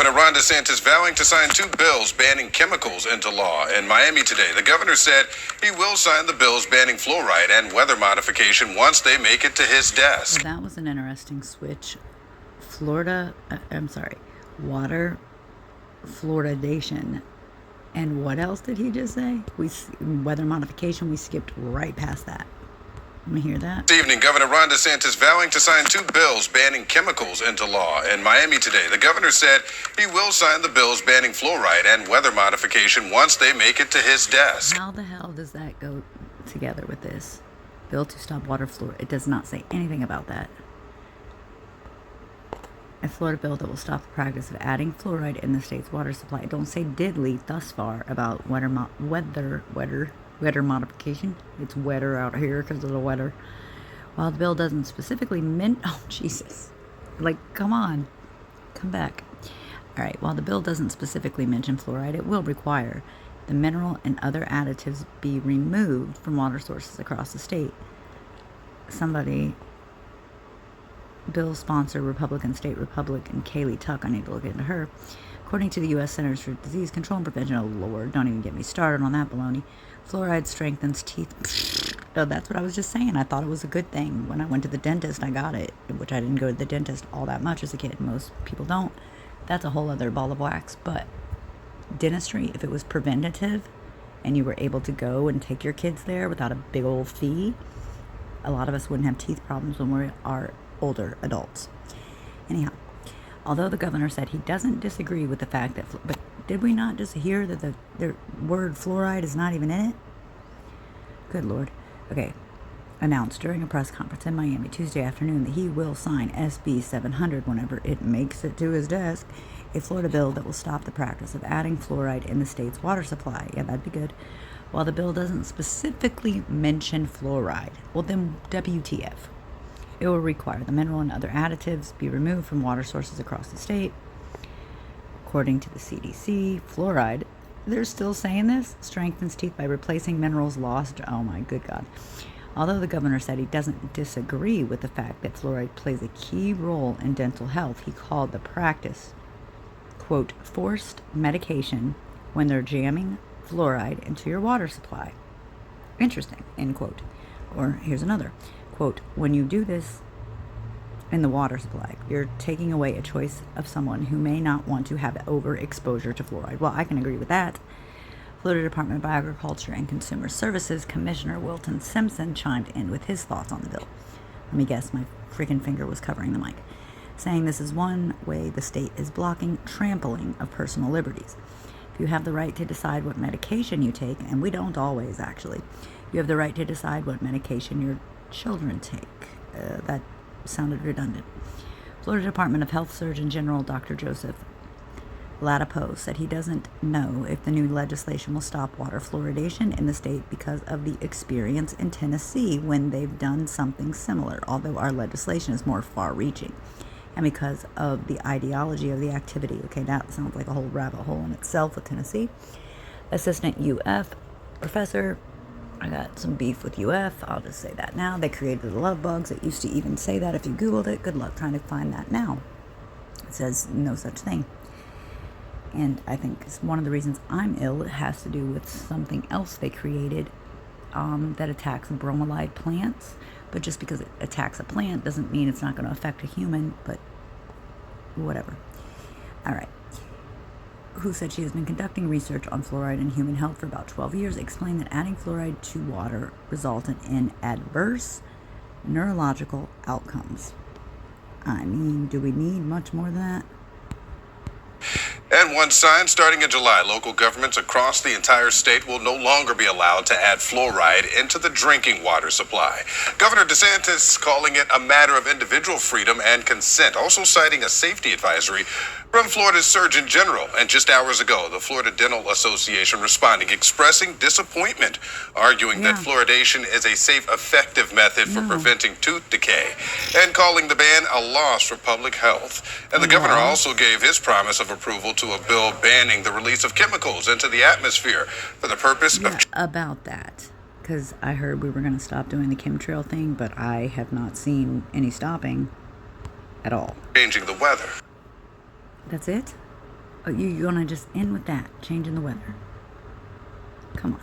Governor Ron DeSantis vowing to sign 2 bills banning chemicals into law. In Miami today, the governor said he will sign the bills banning fluoride and weather modification once they make it to his desk. Well, that was an interesting switch. Water fluoridation. And what else did he just say? Weather modification, we skipped right past that. Let me hear that. This evening, Governor Ron DeSantis vowing to sign 2 bills banning chemicals into law. In Miami today, the governor said he will sign the bills banning fluoride and weather modification once they make it to his desk. How the hell does that go together with this? Bill to stop water fluoride. It does not say anything about that. A Florida bill that will stop the practice of adding fluoride in the state's water supply. It don't say diddly thus far about weather modification. It's wetter out here because of the weather. While the bill doesn't specifically oh Jesus, like come on, come back. All right. While the bill doesn't specifically mention fluoride, it will require the mineral and other additives be removed from water sources across the state. Bill sponsor Republican State Republican Kaylee Tuck, I need to look into her. According to the U.S. Centers for Disease Control and Prevention, oh Lord, don't even get me started on that baloney. Fluoride strengthens teeth. Oh, that's what I was just saying. I thought it was a good thing. When I went to the dentist, I got it, which I didn't go to the dentist all that much as a kid. Most people don't. That's a whole other ball of wax. But dentistry, if it was preventative and you were able to go and take your kids there without a big old fee, a lot of us wouldn't have teeth problems when we are older adults. Anyhow, although the governor said he doesn't disagree with the fact that, but did we not just hear that the word fluoride is not even in it? Good Lord. Okay. Announced during a press conference in Miami Tuesday afternoon that he will sign SB 700 whenever it makes it to his desk, a Florida bill that will stop the practice of adding fluoride in the state's water supply. Yeah, that'd be good. While the bill doesn't specifically mention fluoride, well then WTF. It will require the mineral and other additives be removed from water sources across the state. According to the CDC, fluoride, they're still saying this, strengthens teeth by replacing minerals lost. Oh my good God. Although the governor said he doesn't disagree with the fact that fluoride plays a key role in dental health, he called the practice, quote, forced medication when they're jamming fluoride into your water supply. Interesting, end quote. Or here's another. Quote, when you do this in the water supply, you're taking away a choice of someone who may not want to have overexposure to fluoride. Well, I can agree with that. Florida Department of Agriculture and Consumer Services Commissioner Wilton Simpson chimed in with his thoughts on the bill. Let me guess, my freaking finger was covering the mic. Saying this is one way the state is blocking trampling of personal liberties. If you have the right to decide what medication you take, and we don't always actually, you have the right to decide what medication your children take. That sounded redundant. Florida Department of Health Surgeon General Dr. Joseph Ladapo said he doesn't know if the new legislation will stop water fluoridation in the state because of the experience in Tennessee when they've done something similar, although our legislation is more far-reaching, and because of the ideology of the activity. Okay, that sounds like a whole rabbit hole in itself with Tennessee. Assistant UF professor, I got some beef with UF, I'll just say that now. They created the love bugs. It used to even say that if you Googled it. Good luck trying to find that now. It says no such thing. And I think it's one of the reasons I'm ill. It has to do with something else they created that attacks bromelide plants. But just because it attacks a plant doesn't mean it's not going to affect a human, but whatever. All right. Who said she has been conducting research on fluoride in human health for about 12 years, explained that adding fluoride to water resulted in adverse neurological outcomes. I mean, do we need much more than that? And one sign, starting in July, local governments across the entire state will no longer be allowed to add fluoride into the drinking water supply. Governor DeSantis calling it a matter of individual freedom and consent, also citing a safety advisory from Florida's Surgeon General. And just hours ago, the Florida Dental Association responding, expressing disappointment, arguing that fluoridation is a safe, effective method for preventing tooth decay, and calling the ban a loss for public health. And the governor also gave his promise of approval to a bill banning the release of chemicals into the atmosphere for the purpose of... About that, because I heard we were going to stop doing the chemtrail thing, but I have not seen any stopping at all. Changing the weather. That's it? Oh, you want to just end with that? Changing the weather. Come on.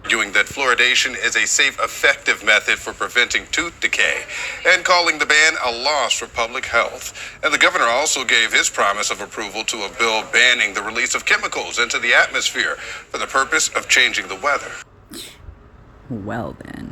Arguing that fluoridation is a safe, effective method for preventing tooth decay, and calling the ban a loss for public health. And the governor also gave his promise of approval to a bill banning the release of chemicals into the atmosphere for the purpose of changing the weather. Well then.